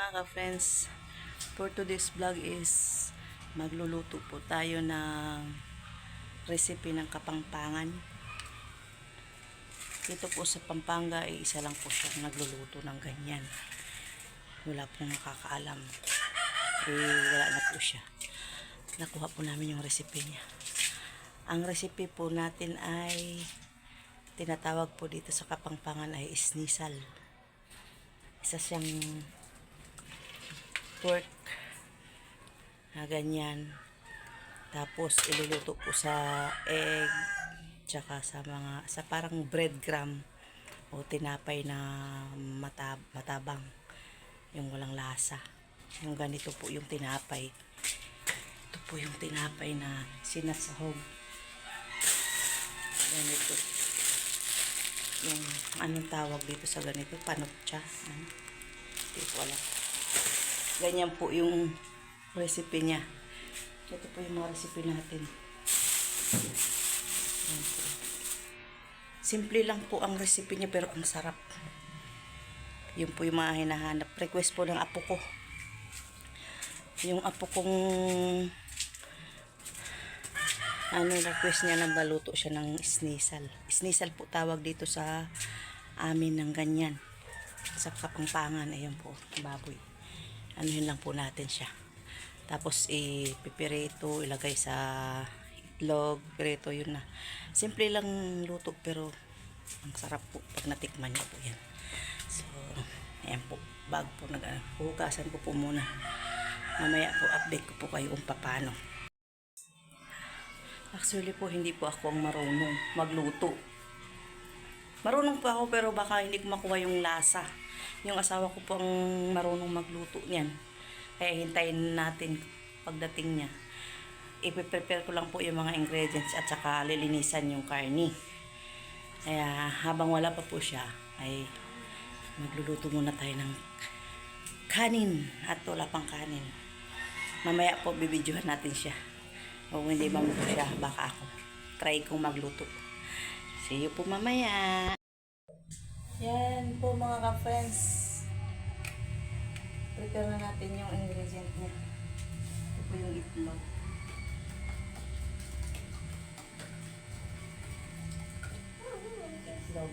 mga ka-friends, for today's vlog is magluluto po tayo ng recipe ng Kapampangan. Dito po sa Pampanga ay isa lang po siya nagluluto ng ganyan. Wala pong nakakaalam. Wala na po siya. Nakuha po namin yung recipe niya. Ang recipe po natin ay tinatawag po dito sa Kapampangan ay isnisal. Isa siyang pork na ganyan. Tapos iluluto po sa egg tsaka sa parang breadcrumb o tinapay na matabang, yung walang lasa. Yung ganito po yung tinapay. Ito po yung tinapay na sinasahog. Ganito. Yung anong tawag dito sa ganito, panutsa. Hindi ko alam. Ganyan po yung recipe niya. Ito po yung mga recipe natin. Simple lang po ang recipe niya pero ang sarap. Yun po yung mga hinahanap. Request po ng apo ko. Yung apo kong request niya na baluto siya ng isnisal. Isnisal po tawag dito sa amin ng ganyan. Sa Kapampangan, ayun po, baboy. Anuhin lang po natin siya. Tapos ipipirito, ilagay sa itlog, pirito, yun na. Simple lang luto pero ang sarap po pag natikman niyo po yan. So, ayan po, bago po hugasan ko po muna. Mamaya po update ko po kayo kung paano. Actually po, hindi po ako ang marunong magluto. Marunong po ako pero baka hindi ko makuha yung lasa. Yung asawa ko po ang marunong magluto niyan. Kaya hintayin natin pagdating niya. Ipe-prepare ko lang po yung mga ingredients at saka lilinisan yung karni. Kaya habang wala pa po siya, ay magluluto muna tayo ng kanin at wala pang kanin. Mamaya po bibidyohan natin siya. O hindi ba mo siya, baka ako try kong magluto. See you po mamaya. Yan po mga ka-friends. Prepare na natin yung ingredient niya. Ito po yung itlog. Itlog.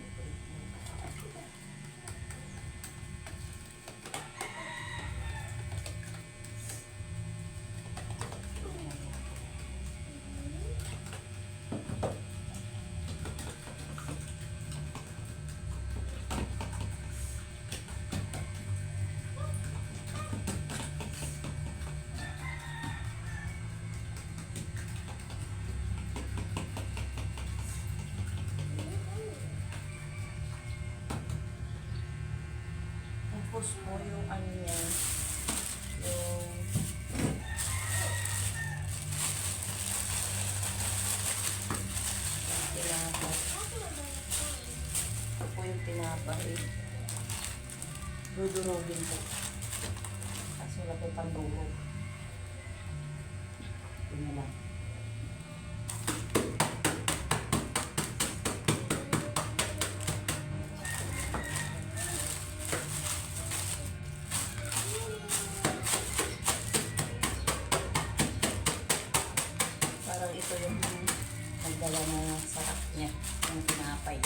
Tapos po yung ano yan, yung tinapay. Ito po yung tinapay. Dudurugin po. Kasi wala po pandurog. Ito na lang. Ito yung nagdala na sarap niya ng tinapay.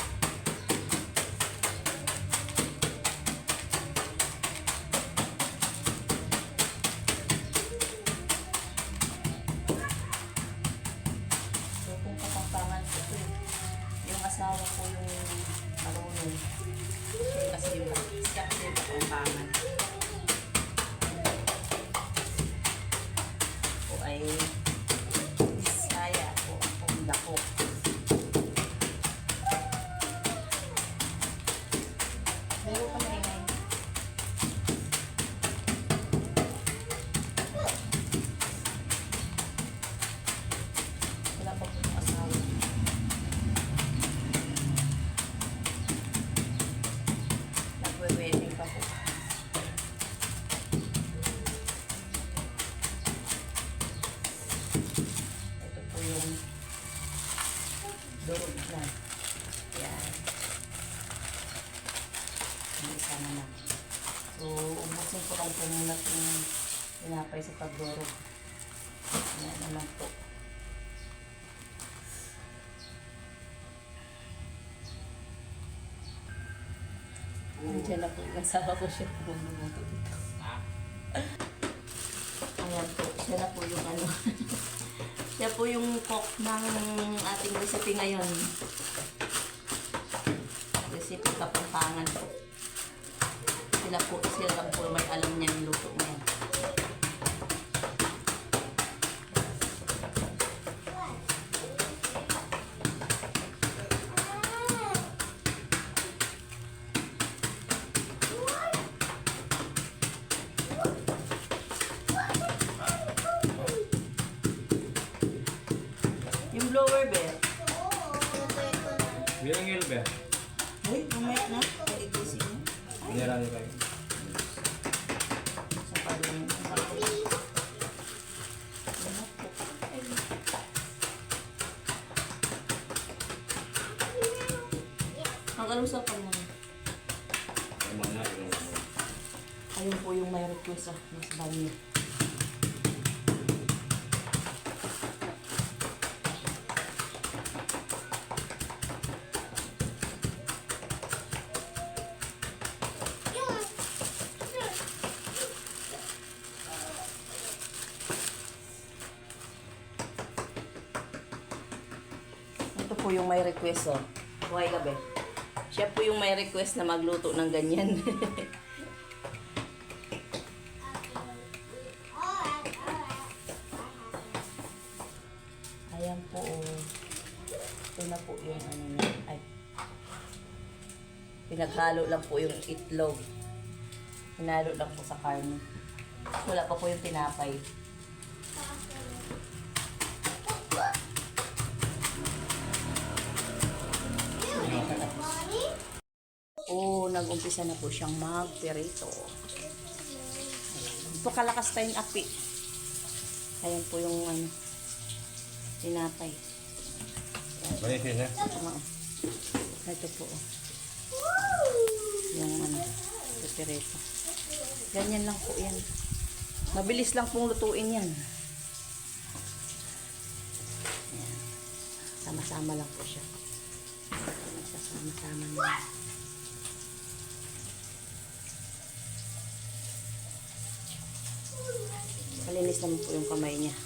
Habang pumulat yung tinapay sa pagduro. Ayan naman po. Nandiyan na po yung asawa ko, siya po lumuto dito. Ayan po, siya na po yung ano. Siya po yung cook ng ating recipe ngayon. Recipe Kapampangan po. Sila lang po may alam niya yung luto na yan. Yung blower bear. Bilang yun ba? Ay, mamaya na. Pag-igising mo. Meron niyo kayo. Sa paglang. Mag-alusap pa mo. Ayun po yung may request mas banyo. Ito po yung may request, oh. Buhay gabi. Siya po yung may request na magluto ng ganyan. Ayan po, oh. Ito na po yung ano niya. Ay. Pinaghalo lang po yung itlog. Pinalo lang po sa karne. Wala pa po yung tinapay. Nag-umpisa na po siyang mag-perito. Ito kalakas tayong api. Ayan po yung ano, tinapay. Balik yun na. Ito po. Yung ano, perito. Ganyan lang po yan. Mabilis lang pong lutuin yan. Ayan. Sama-sama lang po siya. Sama-sama lang. Malinis naman po yung kamay niya.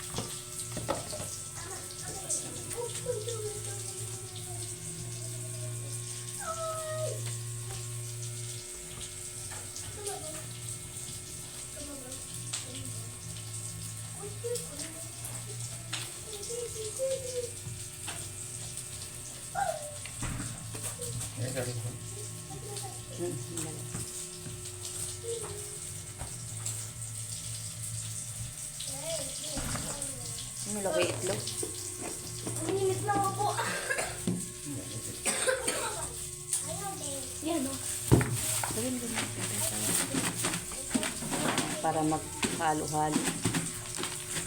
Nilagay itlog. Minit lang ako. Yan o. Gawin din natin. Para maghalo-halo.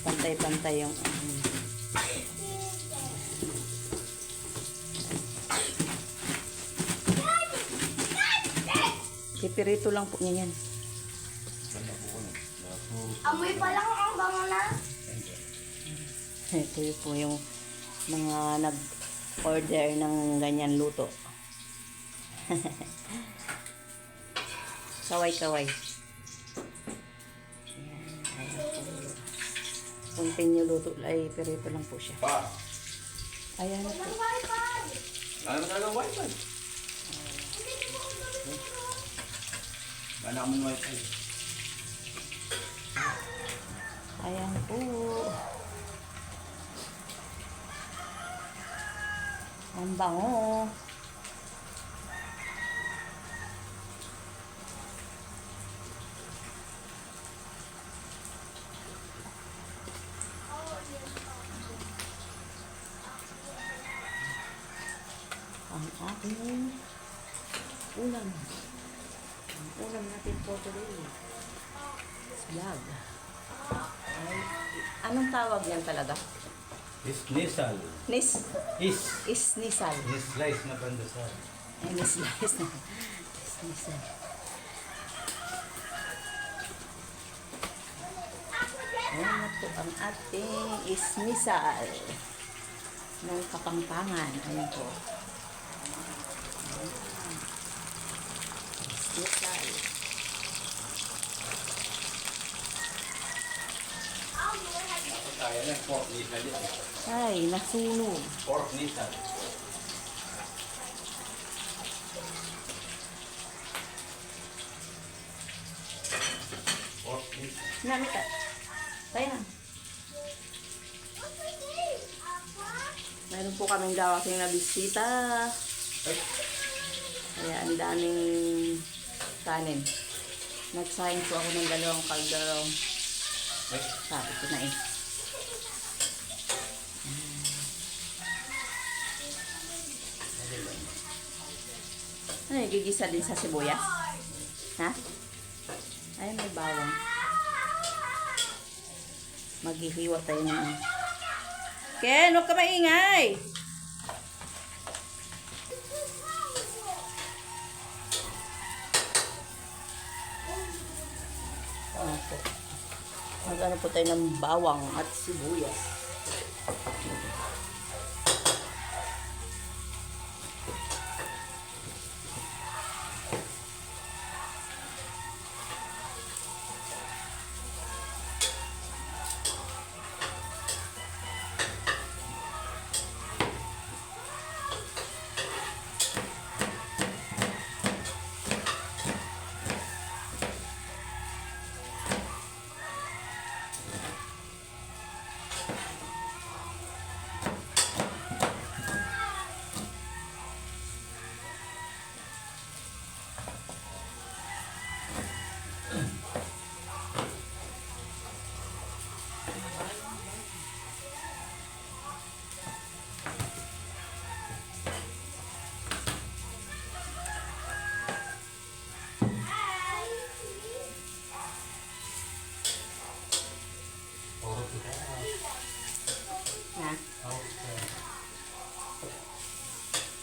Pantay-pantay yung Pipirito lang po niya yan. Amoy pa lang ang bango na. Ito po yung mga nag-order ng ganyan luto. Kaway-kaway. Continue luto ay perito lang po siya. Pa! Ayan na po. Walang wifi. Ano talagang wifi? Wala naman wifi. Ayan po. Ang bango. Ang ating ulam. Ang ulam natin po today. Vlog. Ay, anong tawag yan talaga? Nisal. Is nisal. Slice na pandesal. Ay, nislice na. Nisal. po ang ating ismisal ng Kapampangan. Ayan po. Ismisal. Kaya na, pork nisal yan. Ay, nasunog. Pork nisal. Pork nisal. Sinamit ka. Tayo na. Meron po kaming dawaking na bisita. Ay, Kaya ang daming kanin. Nagsahin po ako ng 2 kaldero. ay. Sabi ko na eh. Ano, gigisa din sa sibuyas? Ha? Ay, may bawang. Maghihiwa tayo ng... Ken, huwag ka maingay! Opo. Mag-ano po tayo ng bawang at sibuyas. Ha?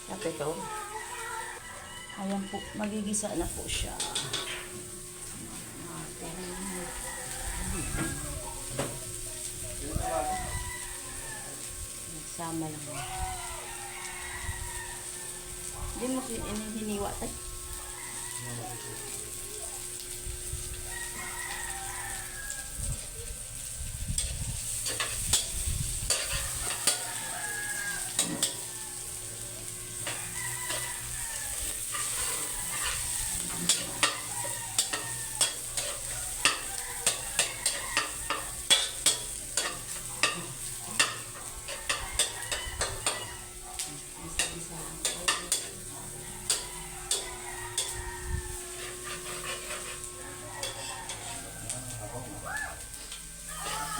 Tapos ito. Ayan po, magigisa na po siya. Sama lang. Hindi mo hiniwa tayo.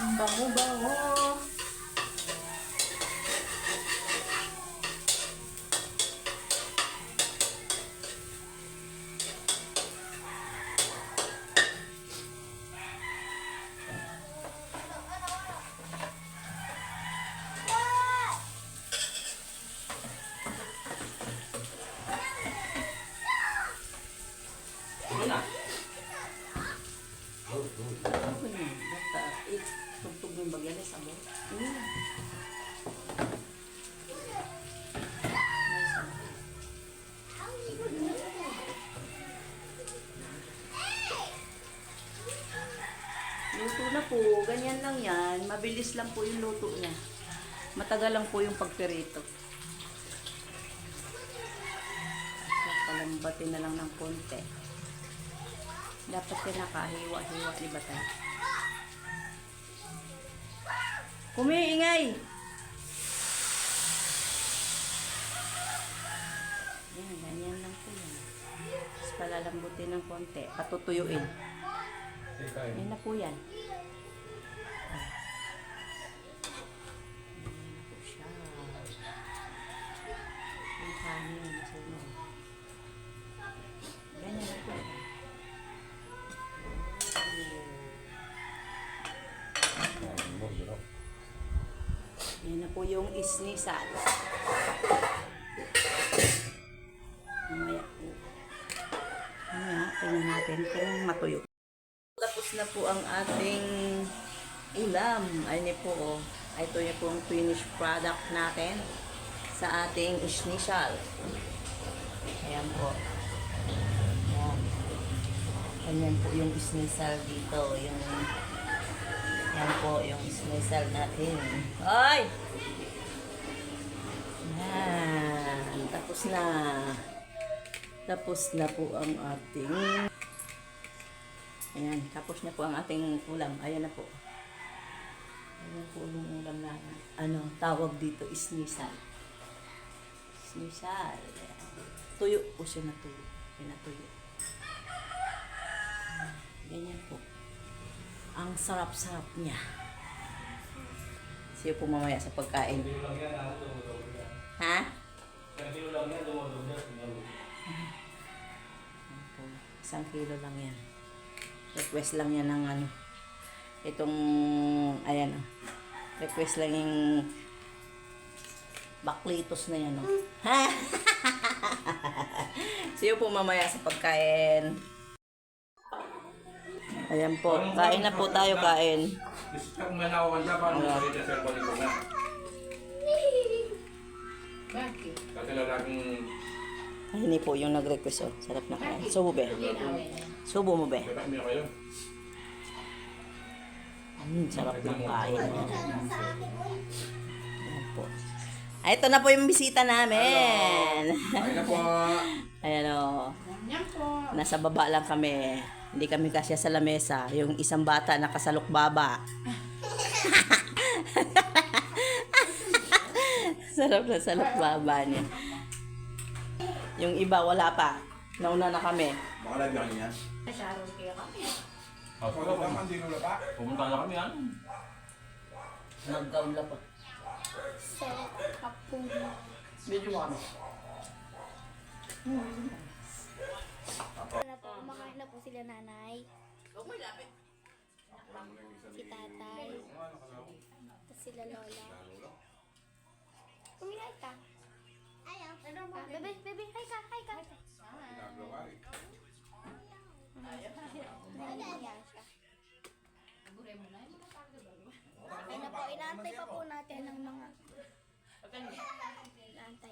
Ang bango-bango. Ito na. Ako yun. Basta, tugtog yung bagyan sa mo. Luto na po. Ganyan lang yan. Mabilis lang po yung luto niya. Matagal lang po yung pagpirito. Palambatin na lang ng konti. Dapat pinakahiwa-hiwa ni Batay. Kumiingay! Yan, ganyan lang po yan. Tapos palalambutin ng konti. Patutuyuin. Yan na po yan. Yan na po siya. Yung kanin. Sunod. Ganyan na po siya. Yan na po yung isnisal. Mamaya po. Mamaya, tingnan natin kung matuyo. Tapos na po ang ating ulam. Ayun po, oh. Ito yung pong finished product natin sa ating schnitzel. Ayan po. Ayan. Ayan po yung schnitzel dito. Yung, yan po yung schnitzel natin. Ay! Ayan. Tapos na. Tapos na po ang ating... Ayan. Tapos na po ang ating ulam. Ayan na po. Ayan po yung ulam na, ano, tawag dito is schnitzel. Schnitzel. Tuyo po siya na tuyo. Pinatuyo. Ganyan po. Ang sarap-sarap niya. Siya po mamaya sa pagkain. Ha? Isang kilo lang yan. Request lang yan ng ano. Itong, ayan o. Request lang yung baklitos na yan o. Ha? Siya po mamaya sa pagkain. Ayan po. Kain na po tayo, kain. Kung may nawawan siya, paano mo rin sa balik ko na? Bakit? Kasi lalaking... Ay, hindi po yung nag-request oh. Sarap na kain. Subo be. Subo mo be. Kaya kami kayo. Sarap ng kain. Ayan po. Ay, ito na po yung bisita namin. Kain na po. Ayan o. Yan po. Nasa baba lang kami. Hindi kami kasya sa lamesa. Yung isang bata nakasalok baba. Sarap na salok baba niya. Yung iba wala pa. Nauna na kami. Baka lagi kami yan. Sharon kaya kami. Wala pa man, di nula pa. Pumunta na kami yan. Nag-gown la pa. So, hapon. Medyo mo kami. Na po, kumakain na po sila nanay. Si tatay. Tapos sila lola. Kuminay ka. Ayaw. Bebe, bebe, hi ka, hi ka. Nahihiya siya. Ay na po, inaantay pa po natin ng mga... Inaantay.